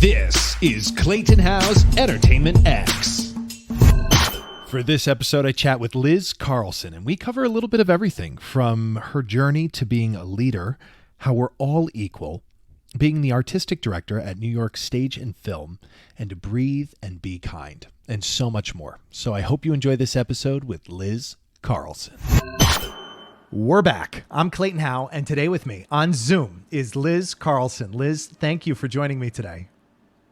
This is Clayton Howe's Entertainment X. For this episode, I chat with Liz Carlson, and we cover a little bit of everything from her journey to being a leader, how we're all equal, being the artistic director at New York Stage and Film, and to breathe and be kind, and so much more. So I hope you enjoy this episode with Liz Carlson. We're back. I'm Clayton Howe, and today with me on Zoom is Liz Carlson. Liz, thank you for joining me today.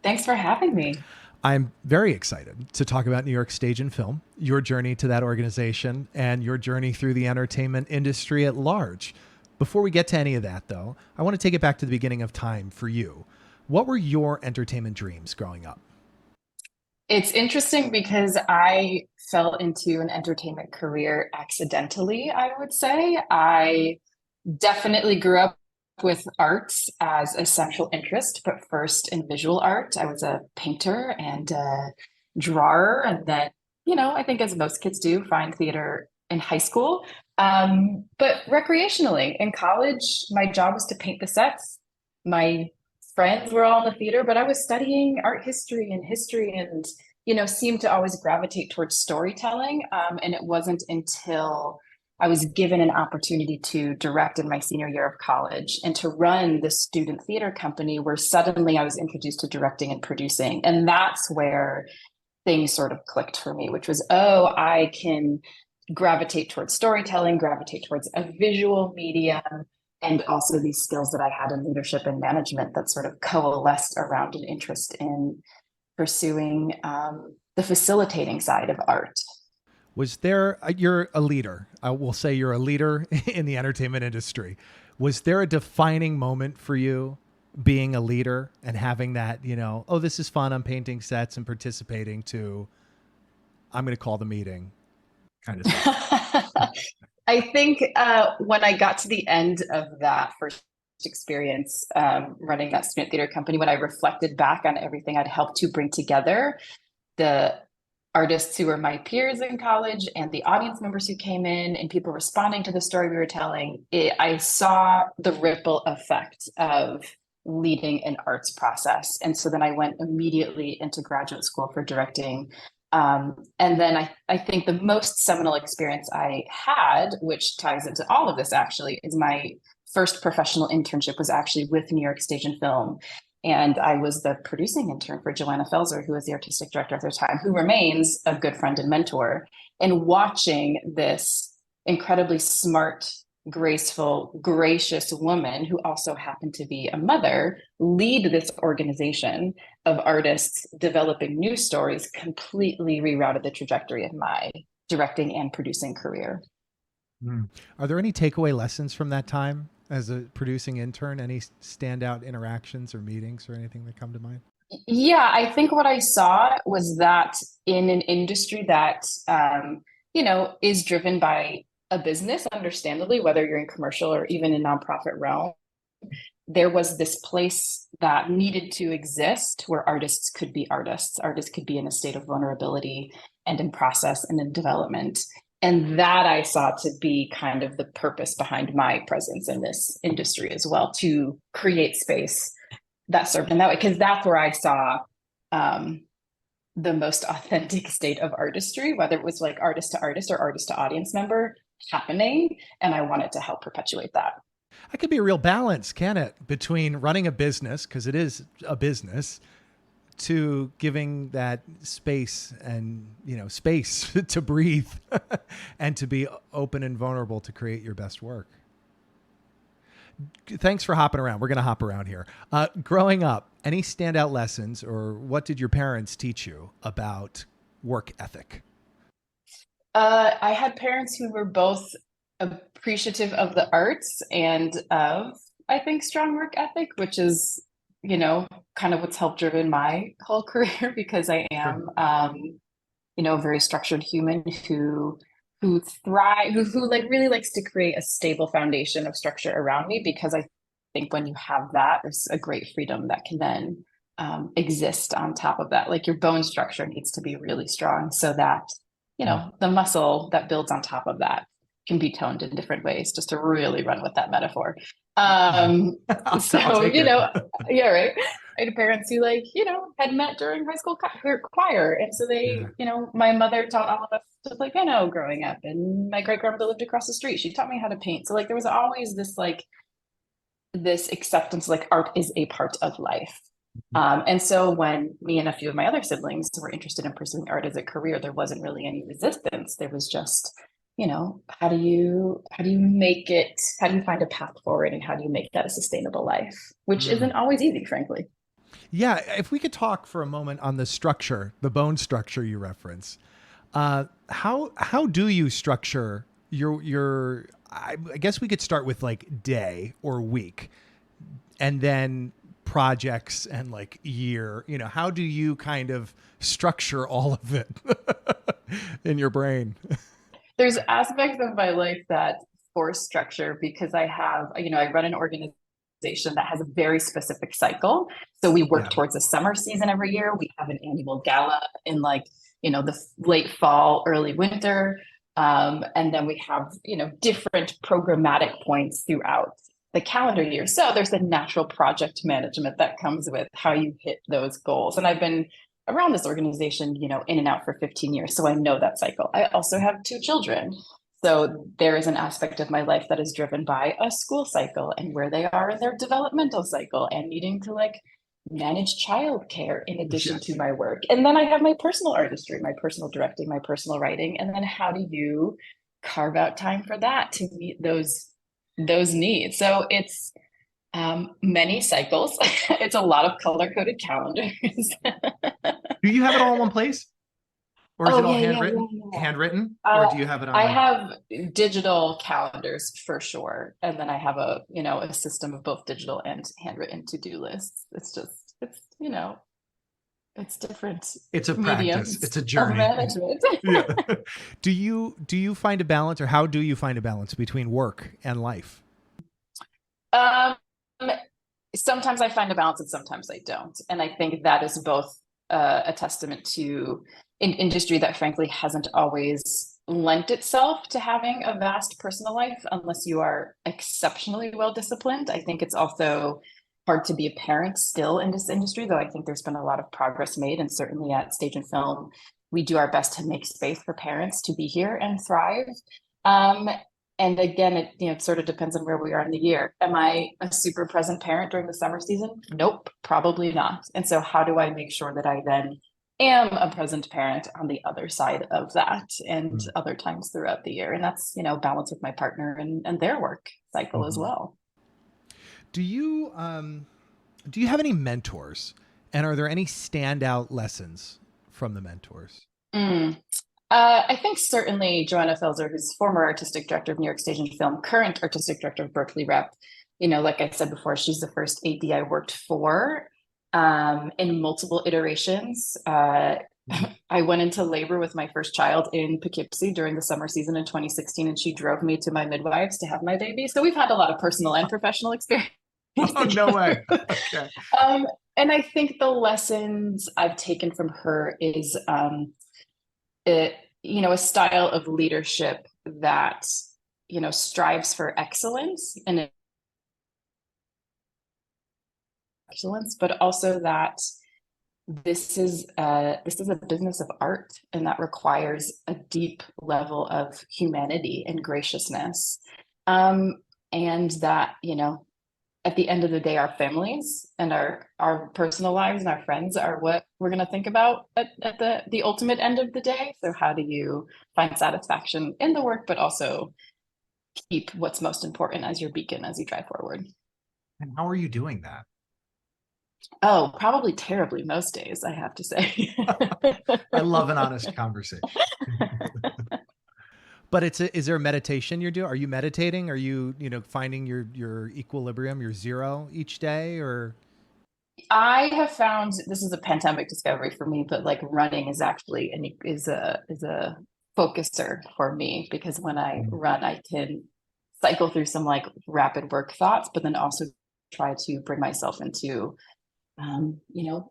Thanks for having me. I'm very excited to talk about New York Stage and Film, your journey to that organization, and your journey through the entertainment industry at large. Before we get to any of that, though, I want to take it back to the beginning of time for you. What were your entertainment dreams growing up? It's interesting because I fell into an entertainment career accidentally, I would say. I definitely grew up with arts as a central interest, but first in visual art. I was a painter and a drawer, and then, I think as most kids do, find theater in high school. But recreationally, in college, my job was to paint the sets. My friends were all in the theater, but I was studying art history and, seemed to always gravitate towards storytelling. And it wasn't until I was given an opportunity to direct in my senior year of college and to run the student theater company where suddenly I was introduced to directing and producing. And that's where things sort of clicked for me, which was, I can gravitate towards storytelling, gravitate towards a visual medium, and also these skills that I had in leadership and management that sort of coalesced around an interest in pursuing the facilitating side of art. Was there, you're a leader. I will say you're a leader in the entertainment industry. Was there a defining moment for you being a leader and having that, this is fun, I'm painting sets and participating, to I'm going to call the meeting kind of stuff? I think when I got to the end of that first experience running that student theater company, when I reflected back on everything I'd helped to bring together, the artists who were my peers in college and the audience members who came in and people responding to the story we were telling, I saw the ripple effect of leading an arts process. And so then I went immediately into graduate school for directing. And then I think the most seminal experience I had, which ties into all of this actually, is my first professional internship was actually with New York Stage and Film. And I was the producing intern for Joanna Felser, who was the artistic director at the time, who remains a good friend and mentor. And watching this incredibly smart, graceful, gracious woman who also happened to be a mother lead this organization of artists developing new stories completely rerouted the trajectory of my directing and producing career. Are there any takeaway lessons from that time as a producing intern? Any standout interactions or meetings or anything that come to mind? Yeah, I think what I saw was that in an industry that, is driven by a business, understandably, whether you're in commercial or even in nonprofit realm, there was this place that needed to exist where artists could be artists. Artists could be in a state of vulnerability and in process and in development. And that I saw to be kind of the purpose behind my presence in this industry as well, to create space that served in that way, because that's where I saw the most authentic state of artistry, whether it was like artist to artist or artist to audience member happening. And I wanted to help perpetuate that. That could be a real balance, can it, between running a business, because it is a business, to giving that space and, space to breathe and to be open and vulnerable to create your best work. Thanks for hopping around. We're going to hop around here. Growing up, any standout lessons, or what did your parents teach you about work ethic? I had parents who were both appreciative of the arts and of, I think, strong work ethic, which is, kind of what's helped driven my whole career, because I am, a very structured human who thrive, who like really likes to create a stable foundation of structure around me, because I think when you have that, there's a great freedom that can then exist on top of that. Like your bone structure needs to be really strong so that, the muscle that builds on top of that can be toned in different ways, just to really run with that metaphor. Yeah, right. had parents who like, you know, had met during high school choir. And so they, Yeah. you know, my mother taught all of us to play piano growing up, and my great grandmother lived across the street. She taught me how to paint. So like there was always this like this acceptance, like art is a part of life. And so when me and a few of my other siblings were interested in pursuing art as a career, there wasn't really any resistance. There was just, you know, how do you make it, how do you find a path forward, and how do you make that a sustainable life, which isn't always easy, frankly. Yeah, if we could talk for a moment on the structure, the bone structure you reference. How do you structure your I guess we could start with like day or week, and then projects and like year. You know, how do you kind of structure all of it in your brain? There's aspects of my life that force structure because I have, you know, I run an organization that has a very specific cycle. So we work towards a summer season every year. We have an annual gala in like, you know, the late fall, early winter. And then we have, you know, different programmatic points throughout the calendar year. So there's the natural project management that comes with how you hit those goals. And I've been around this organization, you know, in and out for 15 years. So I know that cycle. I also have 2 children. So there is an aspect of my life that is driven by a school cycle and where they are in their developmental cycle and needing to like manage childcare in addition to my work. And then I have my personal artistry, my personal directing, my personal writing. And then how do you carve out time for that to meet those needs? So it's many cycles. It's a lot of color-coded calendars. Do you have it all in one place? Or is it all handwritten? Yeah. Handwritten? Or do you have it on? I have digital calendars for sure. And then I have a, you know, a system of both digital and handwritten to-do lists. It's just, it's, you know, it's different. It's a practice. It's a journey. Management. Yeah. Do you find a balance, or how do you find a balance between work and life? Sometimes I find a balance and sometimes I don't. And I think that is both a testament to an industry that frankly hasn't always lent itself to having a vast personal life unless you are exceptionally well disciplined. I think it's also hard to be a parent still in this industry, though I think there's been a lot of progress made. And certainly at Stage and Film, we do our best to make space for parents to be here and thrive. And again, it, you know, it sort of depends on where we are in the year. Am I a super present parent during the summer season? Nope, probably not. And so how do I make sure that I then am a present parent on the other side of that and other times throughout the year? And that's, you know, balance with my partner and their work cycle as well. Do you have any mentors, and are there any standout lessons from the mentors? I think certainly Joanna Felser, who's former artistic director of New York Stage and Film, current artistic director of Berkeley Rep. You know, like I said before, she's the first AD I worked for in multiple iterations. I went into labor with my first child in Poughkeepsie during the summer season in 2016, and she drove me to my midwives to have my baby. So we've had a lot of personal and professional experience. Oh, no way. Okay. And I think the lessons I've taken from her is you know, a style of leadership that, you know, strives for excellence, but also that this is a business of art, and that requires a deep level of humanity and graciousness, and that, you know, at the end of the day, our families and our personal lives and our friends are what we're going to think about at the ultimate end of the day. So how do you find satisfaction in the work, but also keep what's most important as your beacon as you drive forward? And how are you doing that? Oh, probably terribly most days, I have to say. I love an honest conversation. But is there a meditation you're doing? Are you meditating? Are you, you know, finding your equilibrium, your zero each day? Or I have found, this is a pandemic discovery for me, but like running is actually is a focuser for me, because when I run, I can cycle through some like rapid work thoughts, but then also try to bring myself into you know,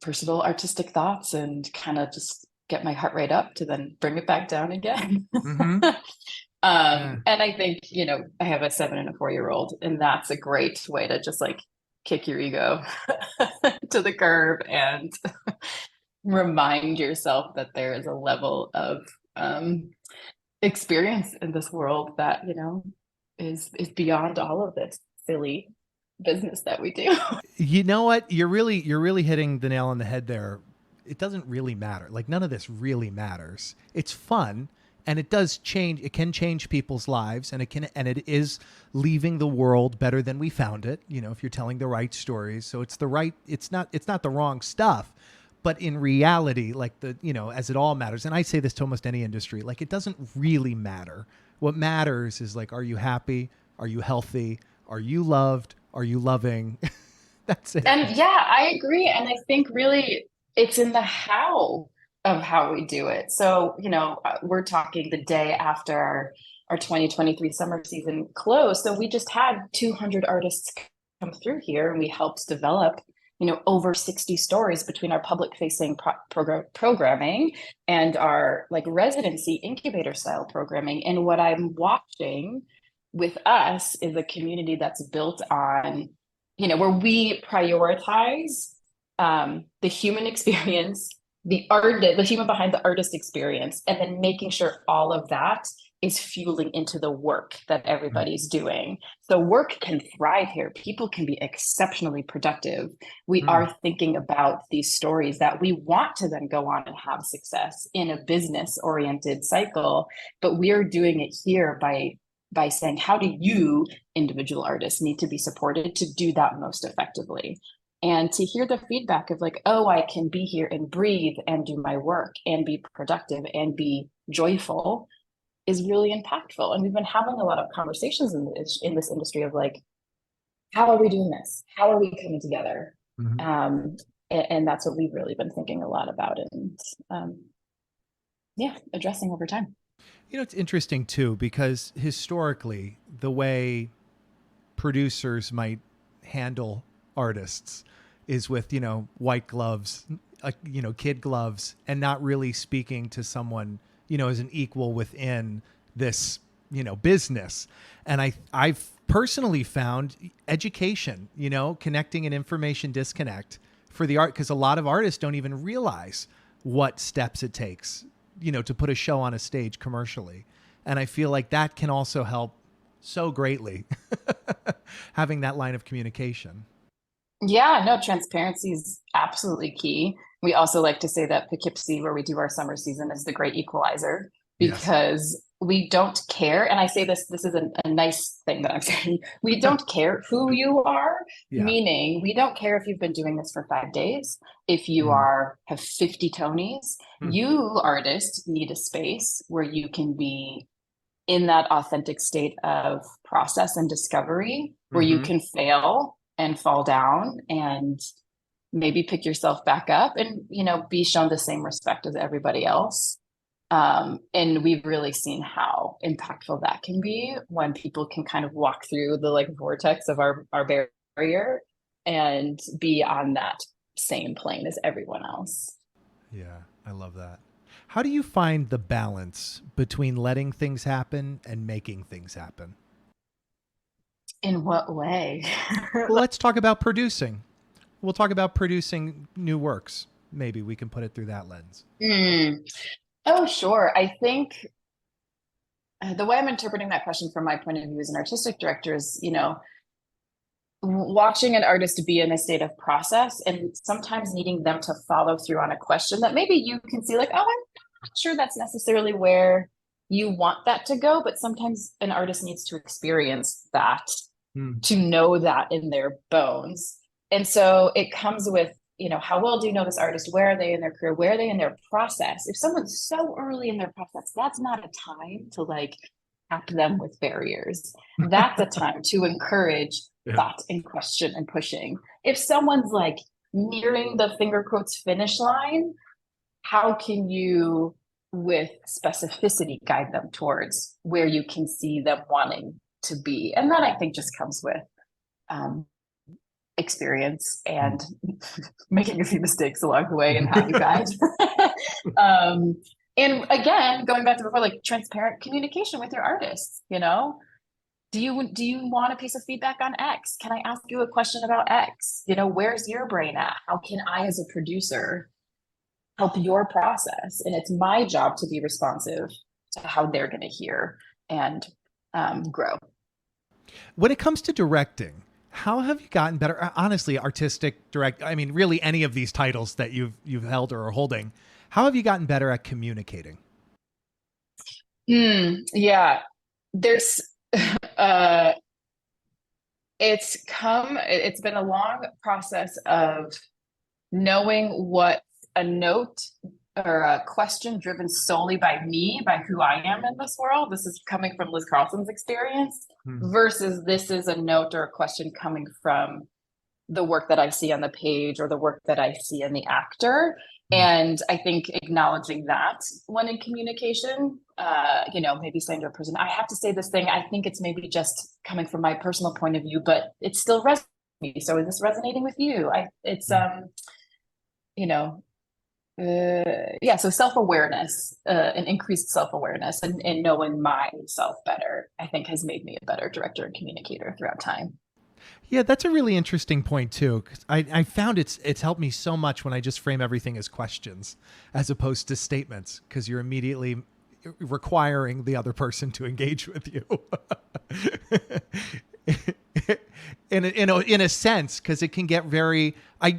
personal artistic thoughts and kind of just get my heart rate up to then bring it back down again. And I think, you know, I have a 7 and a 4-year-old, and that's a great way to just like kick your ego to the curb and remind yourself that there is a level of experience in this world that, you know, is beyond all of this silly business that we do. You know what? You're really hitting the nail on the head there. It doesn't really matter. Like, none of this really matters. It's fun, and it does change. It can change people's lives, and it is leaving the world better than we found it. You know, if you're telling the right stories. So it's not the wrong stuff. But in reality, like, as it all matters, and I say this to almost any industry, like, it doesn't really matter. What matters is, like, are you happy? Are you healthy? Are you loved? Are you loving? That's it. And yeah, I agree. And I think really it's in the how of how we do it. So, you know, we're talking the day after our 2023 summer season closed. So we just had 200 artists come through here, and we helped develop, you know, over 60 stories between our public facing programming and our like residency incubator style programming. And what I'm watching with us is a community that's built on, you know, where we prioritize the human experience, the human behind the artist experience, and then making sure all of that is fueling into the work that everybody's doing. So work can thrive here. People can be exceptionally productive. We are thinking about these stories that we want to then go on and have success in a business-oriented cycle, but we are doing it here by saying, how do you, individual artists, need to be supported to do that most effectively? And to hear the feedback of like, oh, I can be here and breathe and do my work and be productive and be joyful is really impactful. And we've been having a lot of conversations in this industry of like, how are we doing this? How are we coming together? And that's what we've really been thinking a lot about and addressing over time. You know, it's interesting too, because historically, the way producers might handle artists is with, you know, white gloves, you know, kid gloves, and not really speaking to someone, you know, as an equal within this, you know, business. And I've personally found education, you know, connecting an information disconnect for the art, because a lot of artists don't even realize what steps it takes, you know, to put a show on a stage commercially. And I feel like that can also help so greatly, having that line of communication. Yeah, no, transparency is absolutely key. We also like to say that Poughkeepsie, where we do our summer season, is the great equalizer, because we don't care. And I say this is a nice thing that I'm saying. We don't care who you are, meaning we don't care if you've been doing this for 5 days, if you have 50 Tonys. You, artists, need a space where you can be in that authentic state of process and discovery, where you can fail and fall down and maybe pick yourself back up and, you know, be shown the same respect as everybody else. And we've really seen how impactful that can be when people can kind of walk through the like vortex of our barrier and be on that same plane as everyone else. Yeah, I love that. How do you find the balance between letting things happen and making things happen? In what way? Well, let's talk about producing. We'll talk about producing new works. Maybe we can put it through that lens. Oh, sure. I think the way I'm interpreting that question from my point of view as an artistic director is, you know, watching an artist be in a state of process and sometimes needing them to follow through on a question that maybe you can see like, oh, I'm not sure that's necessarily where you want that to go. But sometimes an artist needs to experience that to know that in their bones. And so it comes with, you know, how well do you know this artist? Where are they in their career? Where are they in their process? If someone's so early in their process, that's not a time to like tap them with barriers. That's a time to encourage thought and question and pushing. If someone's like nearing the finger quotes finish line, how can you with specificity guide them towards where you can see them wanting to be? And that I think just comes with experience and making a few mistakes along the way and how you guide. And again, going back to before, like transparent communication with your artists, you know, do you want a piece of feedback on X? Can I ask you a question about X? Where's your brain at? How can I, as a producer, help your process? And it's my job to be responsive to how they're going to hear and grow. When it comes to directing, how have you gotten better? Honestly, artistic direct. I mean, really, any of these titles that you've held or are holding. How have you gotten better at communicating? Yeah, there's it's been a long process of knowing what a note or a question driven solely by me, by who I am in this world. This is coming from Liz Carlson's experience versus this is a note or a question coming from the work that I see on the page or the work that I see in the actor. And I think acknowledging that when in communication, maybe saying to a person, I have to say this thing. I think it's maybe just coming from my personal point of view, but it still resonates with me. So is this resonating with you? So self-awareness, and increased self-awareness and knowing myself better, I think has made me a better director and communicator throughout time. Yeah, that's a really interesting point too. 'Cause I found it's helped me so much when I just frame everything as questions as opposed to statements, because you're immediately requiring the other person to engage with you. in a sense, because it can get very I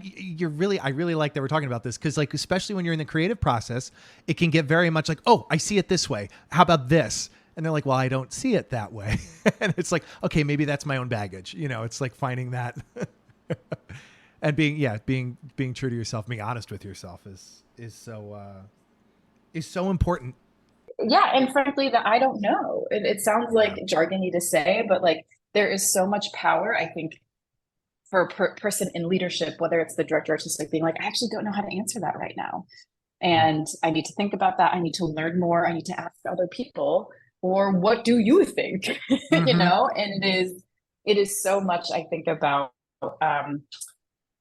really like that we're talking about this, because like especially when you're in the creative process, it can get very much like, oh, I see it this way. How about this? And they're like, well, I don't see it that way. And it's like, okay, maybe that's my own baggage. It's like finding that and being true to yourself, being honest with yourself is so important. Yeah. And frankly, that I don't know. It sounds like jargony to say, but like there is so much power, I think, for a person in leadership, whether it's the director artistic being like, I actually don't know how to answer that right now. And I need to think about that. I need to learn more. I need to ask other people. Or what do you think? And it is so much, I think, about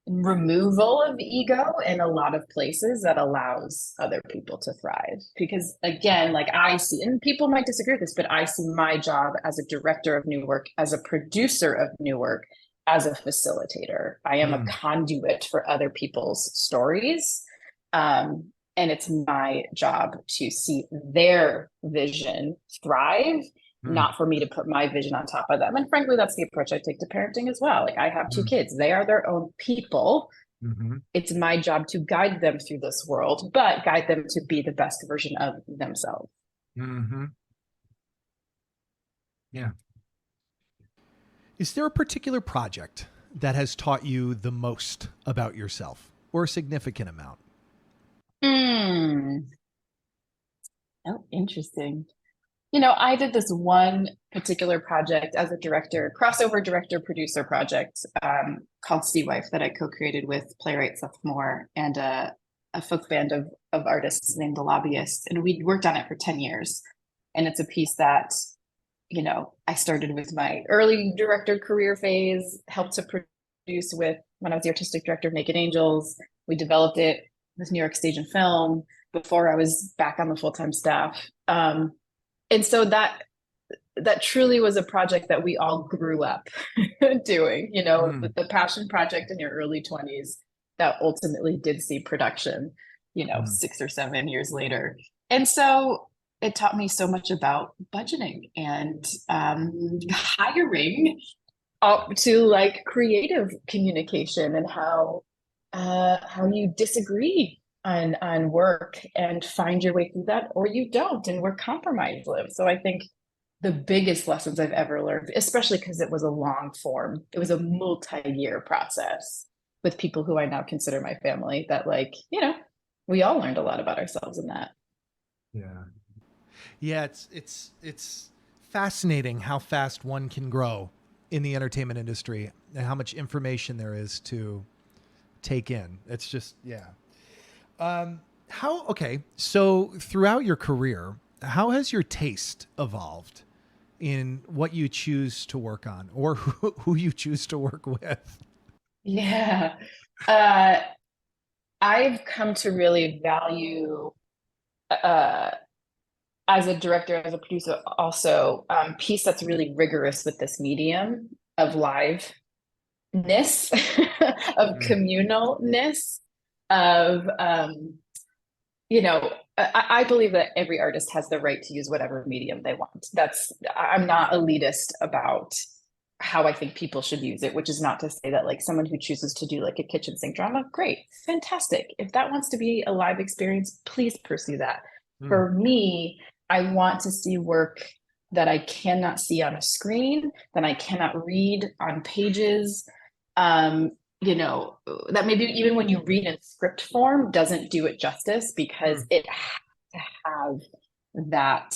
removal of ego in a lot of places that allows other people to thrive. Because again, like I see, and people might disagree with this, but I see my job as a director of new work, as a producer of new work, as a facilitator. I am a conduit for other people's stories. And it's my job to see their vision thrive, not for me to put my vision on top of them. And frankly, that's the approach I take to parenting as well. Like I have two kids. They are their own people. It's my job to guide them through this world, but guide them to be the best version of themselves. Yeah. Is there a particular project that has taught you the most about yourself, or a significant amount? Oh, interesting. I did this one particular project as a director, crossover director producer project called Sea Wife that I co-created with Playwrights More and a folk band of artists named the Lobbyists. And we worked on it for 10 years. And it's a piece that, I started with my early director career phase, helped to produce with when I was the artistic director of Naked Angels. We developed it with New York Stage and Film before I was back on the full-time staff. And so that truly was a project that we all grew up doing, the passion project in your early 20s that ultimately did see production, 6 or 7 years later. And so it taught me so much about budgeting and hiring up to like creative communication and how you disagree on work and find your way through that, or you don't, and where compromise lives. So I think the biggest lessons I've ever learned, especially because it was a long form, it was a multi-year process with people who I now consider my family, that like, we all learned a lot about ourselves in that. Yeah, it's fascinating how fast one can grow in the entertainment industry and how much information there is to take in. It's just, so throughout your career, how has your taste evolved in what you choose to work on, or who you choose to work with? Yeah. I've come to really value as a director, as a producer, also piece that's really rigorous with this medium of liveness, of communalness, of I believe that every artist has the right to use whatever medium they want. I'm not elitist about how I think people should use it, which is not to say that like someone who chooses to do like a kitchen sink drama, great, fantastic. If that wants to be a live experience, please pursue that. For me, I want to see work that I cannot see on a screen, that I cannot read on pages, that maybe even when you read in script form doesn't do it justice, because it has to have that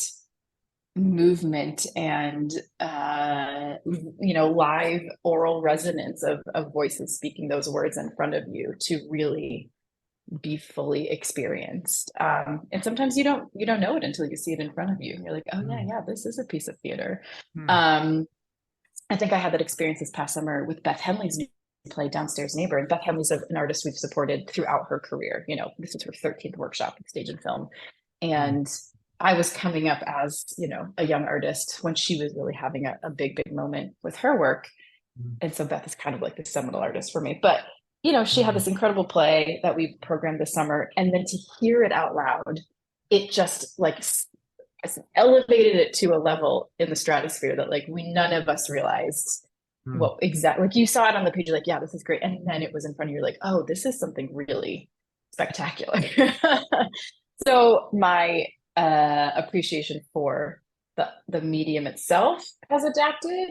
movement and live oral resonance of voices speaking those words in front of you to really be fully experienced. And sometimes you don't know it until you see it in front of you. You're like, oh yeah, this is a piece of theater. I think I had that experience this past summer with Beth Henley's new play Downstairs Neighbor. And Beth Henley's an artist we've supported throughout her career. This was her 13th workshop in stage and film. And I was coming up as, a young artist when she was really having a big moment with her work. And so Beth is kind of like the seminal artist for me. But, she had this incredible play that we programmed this summer. And then to hear it out loud, it just like elevated it to a level in the stratosphere that like none of us realized what exactly, like you saw it on the page, you're like, yeah, this is great. And then it was in front of you, like, oh, this is something really spectacular. So my appreciation for the medium itself has adapted.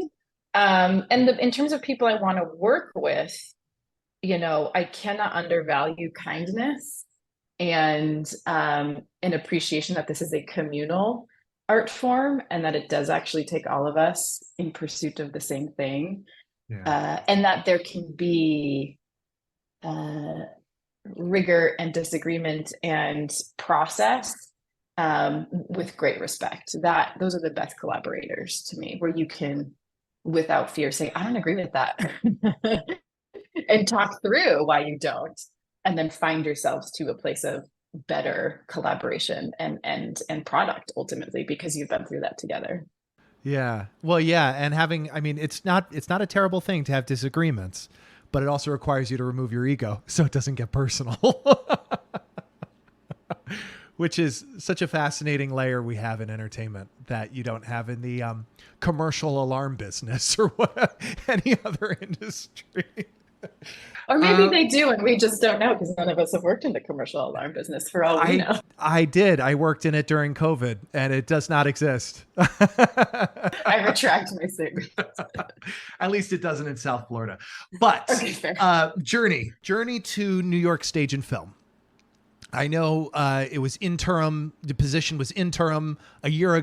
And in terms of people I want to work with, I cannot undervalue kindness and an appreciation that this is a communal art form and that it does actually take all of us in pursuit of the same thing. And that there can be rigor and disagreement and process with great respect. Those are the best collaborators to me, where you can, without fear, say, I don't agree with that and talk through why you don't, and then find yourselves to a place of better collaboration and product ultimately, because you've been through that together. Yeah. Well, yeah. And it's not a terrible thing to have disagreements, but it also requires you to remove your ego so it doesn't get personal, which is such a fascinating layer we have in entertainment that you don't have in the commercial alarm business or any other industry. Or maybe they do, and we just don't know because none of us have worked in the commercial alarm business for all we know. I did. I worked in it during COVID, and it does not exist. I retract my statement. At least it doesn't in South Florida. But okay, fair. Journey to New York Stage and Film. I know it was interim. The position was interim over a year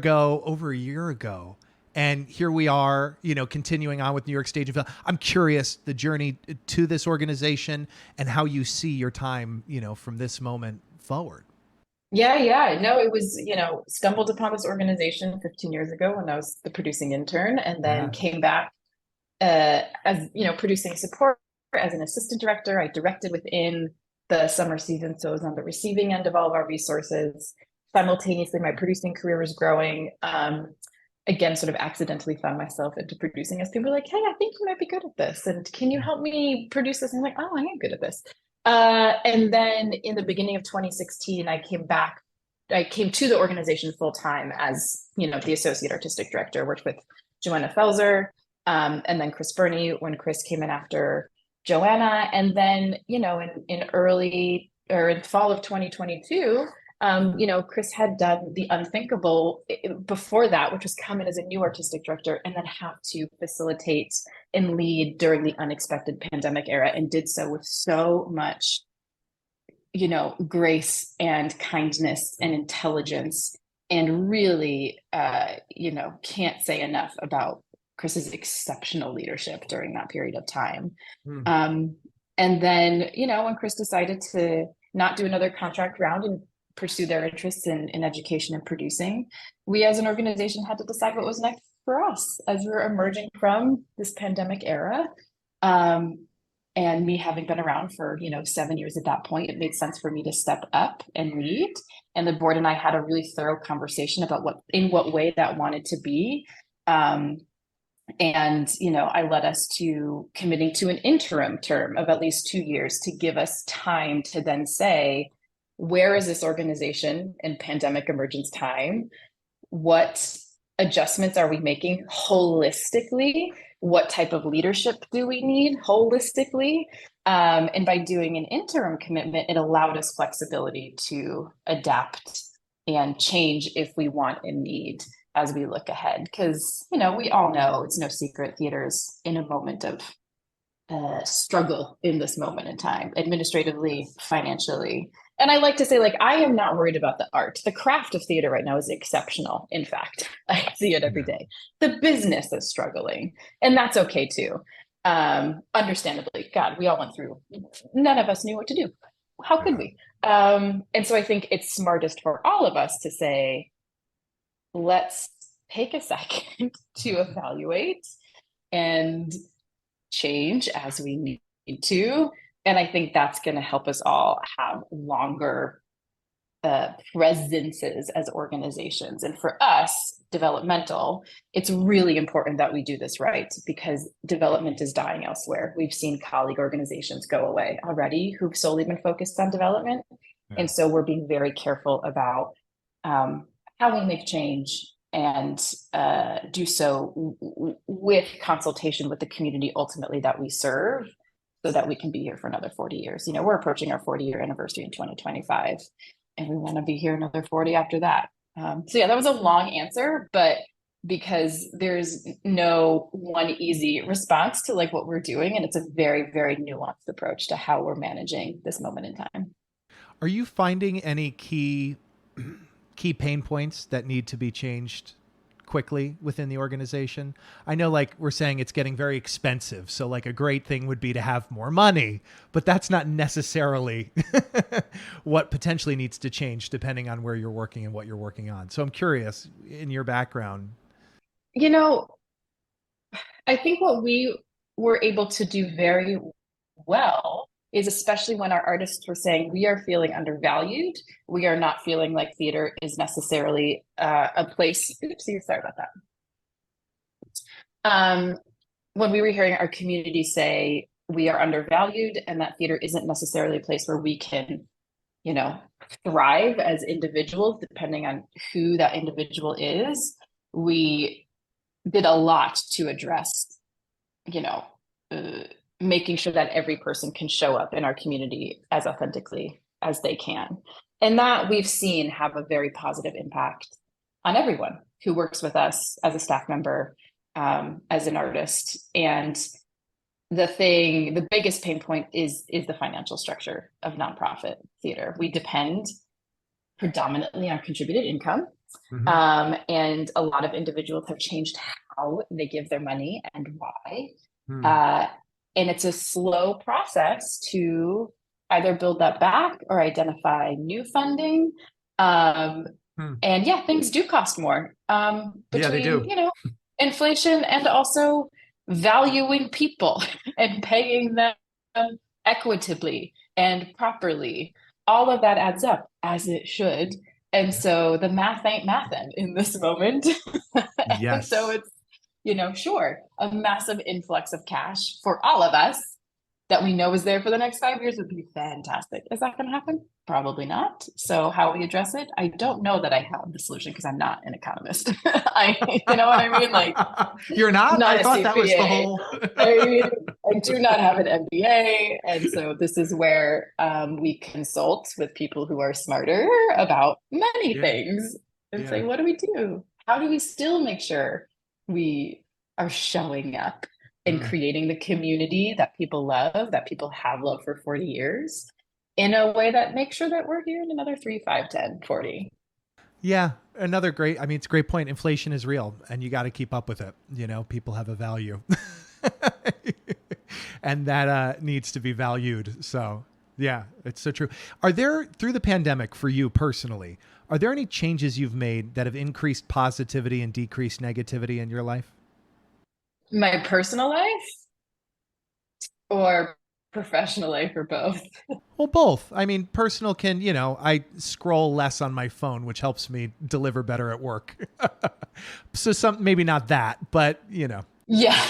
ago. And here we are, continuing on with New York Stage and Film. I'm curious, the journey to this organization and how you see your time, from this moment forward. Yeah. No, it was, stumbled upon this organization 15 years ago when I was the producing intern, and then came back as, producing support as an assistant director. I directed within the summer season, so I was on the receiving end of all of our resources. Simultaneously, my producing career was growing. Again, sort of accidentally found myself into producing as people were like, hey, I think you might be good at this. And can you help me produce this? And I'm like, oh, I am good at this. And then in the beginning of 2016, I came to the organization full time as, the associate artistic director, worked with Joanna Felser, and then Chris Burney when Chris came in after Joanna. And then, in fall of 2022, Chris had done the unthinkable before that, which was come in as a new artistic director and then have to facilitate and lead during the unexpected pandemic era, and did so with so much, grace and kindness and intelligence, and really, can't say enough about Chris's exceptional leadership during that period of time. And then, when Chris decided to not do another contract round and pursue their interests in education and producing, we as an organization had to decide what was next for us as we were emerging from this pandemic era. And me having been around for, 7 years at that point, it made sense for me to step up and lead. And the board and I had a really thorough conversation about what way that wanted to be. I led us to committing to an interim term of at least 2 years to give us time to then say, where is this organization in pandemic emergence time? What adjustments are we making holistically? What type of leadership do we need holistically? And by doing an interim commitment, it allowed us flexibility to adapt and change if we want and need as we look ahead. Because, we all know it's no secret theater's in a moment of struggle in this moment in time, administratively, financially. And I like to say, I am not worried about the art. The craft of theater right now is exceptional. In fact, I see it every day. The business is struggling, and that's okay too. Understandably, God, we all went through, none of us knew what to do. How could we? And so I think it's smartest for all of us to say, let's take a second to evaluate and change as we need to. And I think that's going to help us all have longer presences as organizations. And for us, developmental, it's really important that we do this right, because development is dying elsewhere. We've seen colleague organizations go away already who've solely been focused on development. Yeah. And so we're being very careful about how we make change and do so with consultation with the community ultimately that we serve, so that we can be here for another 40 years. We're approaching our 40-year anniversary in 2025, and we want to be here another 40 after that. That was a long answer, but because there's no one easy response to what we're doing, and it's a very, very nuanced approach to how we're managing this moment in time. Are you finding any key pain points that need to be changed quickly within the organization? I know we're saying it's getting very expensive. So a great thing would be to have more money, but that's not necessarily what potentially needs to change depending on where you're working and what you're working on. So I'm curious, in your background. I think what we were able to do very well is, especially when our artists were saying, we are feeling undervalued. We are not feeling like theater is necessarily a place. Oopsie, sorry about that. When we were hearing our community say we are undervalued and that theater isn't necessarily a place where we can, thrive as individuals, depending on who that individual is, we did a lot to address, making sure that every person can show up in our community as authentically as they can. And that we've seen have a very positive impact on everyone who works with us as a staff member, as an artist. And the biggest pain point is the financial structure of nonprofit theater. We depend predominantly on contributed income. Mm-hmm. And a lot of individuals have changed how they give their money and why. And it's a slow process to either build that back or identify new funding. And things do cost more. Between, they do. Inflation and also valuing people and paying them equitably and properly. All of that adds up, as it should. And so the math ain't mathin' in this moment. Yes. So it's, sure, a massive influx of cash for all of us that we know is there for the next 5 years would be fantastic. Is that going to happen? Probably not. So how we address it, I don't know that I have the solution because I'm not an economist. You know what I mean? You're not? Not I thought CPA. That was the whole. I do not have an MBA. And so this is where we consult with people who are smarter about many things and say, what do we do? How do we still make sure we are showing up and creating the community that people love, that people have loved for 40 years in a way that makes sure that we're here in another 3, 5, 10, 40. Yeah. Another great, it's a great point. Inflation is real and you got to keep up with it. People have a value and that needs to be valued. So yeah, it's so true. Are there, through the pandemic for you personally, are there any changes you've made that have increased positivity and decreased negativity in your life? My personal life or Professional life or both? Well, both. I mean, personal can, I scroll less on my phone, which helps me deliver better at work. So maybe not that, but Yeah.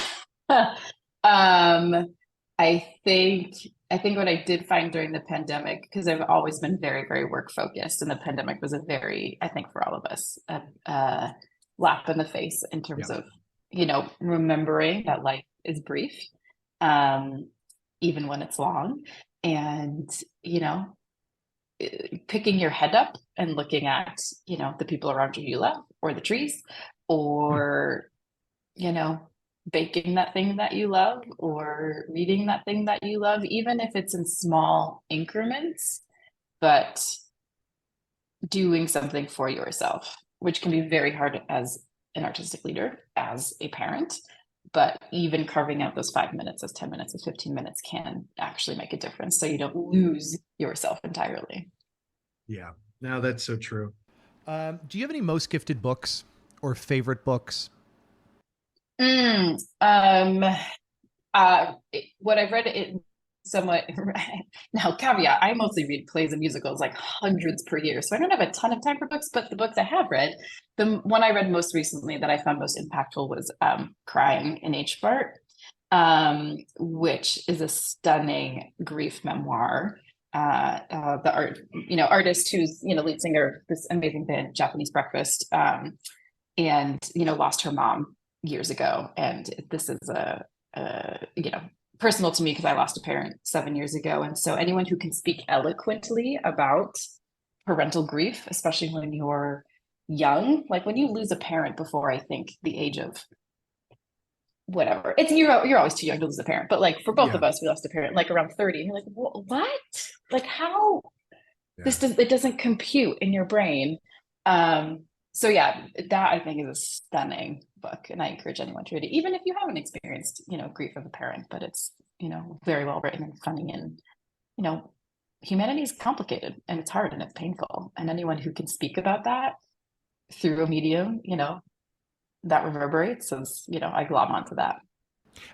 Um, I think what I did find during the pandemic, because I've always been very, very work focused, and the pandemic was a very, I think for all of us, a slap in the face in terms of, remembering that life is brief, even when it's long, and, picking your head up and looking at, the people around you love, or the trees, or, baking that thing that you love, or reading that thing that you love, even if it's in small increments, but doing something for yourself, which can be very hard as an artistic leader, as a parent. But even carving out those 5 minutes, those 10 minutes, those 15 minutes can actually make a difference. So you don't lose yourself entirely. Yeah, no, that's so true. Do you have any most gifted books or favorite books? What I've read it somewhat now, caveat, I mostly read plays and musicals, like hundreds per year, so I don't have a ton of time for books, but the books I have read, the one I read most recently that I found most impactful was Crying in H Part, which is a stunning grief memoir. The artist who's lead singer of this amazing band Japanese Breakfast, and lost her mom years ago, and this is a personal to me because I lost a parent 7 years ago, and so anyone who can speak eloquently about parental grief, especially when you're young, like when you lose a parent before, I think, the age of whatever, it's you're always too young to lose a parent, but like for both of us, we lost a parent like around 30, and you're like, what, like how it doesn't compute in your brain. So yeah, that I think is a stunning book, and I encourage anyone to read it, even if you haven't experienced, grief of a parent, but it's, very well written and funny, and, humanity is complicated, and it's hard, and it's painful, and anyone who can speak about that through a medium, that reverberates, is, I glob onto that.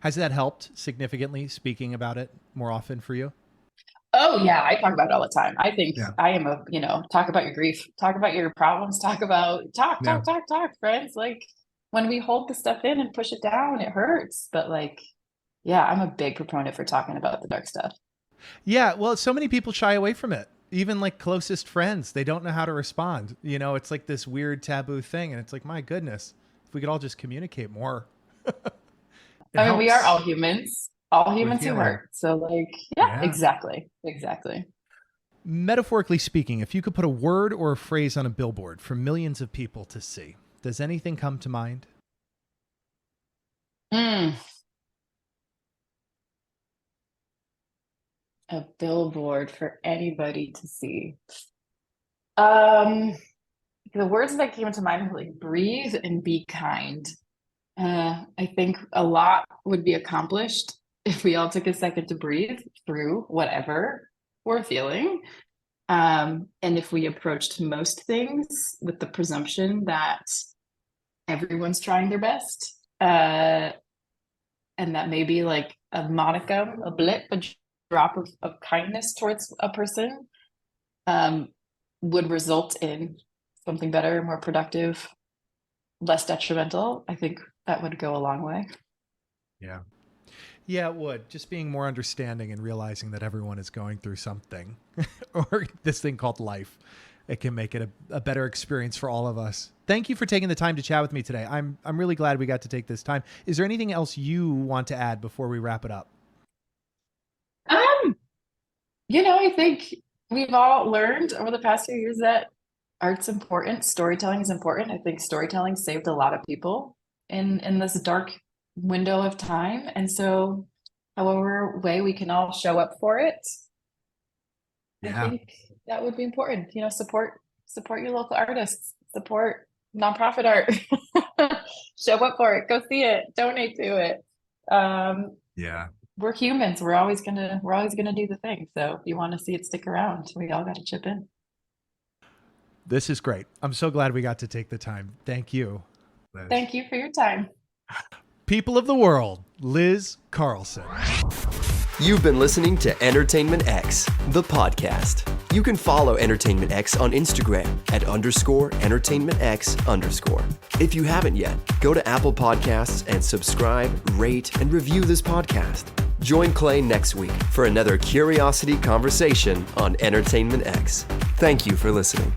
Has that helped significantly, speaking about it more often for you? Oh yeah, I talk about it all the time. I think I am talk about your grief, talk about your problems, talk, friends. Like when we hold the stuff in and push it down, it hurts. But like, yeah, I'm a big proponent for talking about the dark stuff. Yeah, well, so many people shy away from it. Even like closest friends, they don't know how to respond. It's like this weird taboo thing. And it's like, my goodness, if we could all just communicate more. I mean, we are all humans. All humans who hurt. So like, yeah, exactly. Metaphorically speaking, if you could put a word or a phrase on a billboard for millions of people to see, does anything come to mind? A billboard for anybody to see. The words that came to mind were like breathe and be kind. I think a lot would be accomplished if we all took a second to breathe through whatever we're feeling. And if we approached most things with the presumption that everyone's trying their best, and that maybe like a modicum, a blip, a drop of kindness towards a person would result in something better, more productive, less detrimental, I think that would go a long way. Yeah. Yeah, it would. Just being more understanding and realizing that everyone is going through something or this thing called life. It can make it a better experience for all of us. Thank you for taking the time to chat with me today. I'm really glad we got to take this time. Is there anything else you want to add before we wrap it up? I think we've all learned over the past few years that art's important. Storytelling is important. I think storytelling saved a lot of people in this dark window of time. And so however way we can all show up for it, I think that would be important. Support your local artists, support nonprofit art, show up for it, go see it, donate to it. We're humans. We're always gonna do the thing. So if you want to see it stick around, we all got to chip in. This is great. I'm so glad we got to take the time. Thank you. Thank you for your time. People of the world, Liz Carlson. You've been listening to Entertainment X, the podcast. You can follow Entertainment X on Instagram at _EntertainmentX_. If you haven't yet, go to Apple Podcasts and subscribe, rate, and review this podcast. Join Clay next week for another curiosity conversation on Entertainment X. Thank you for listening.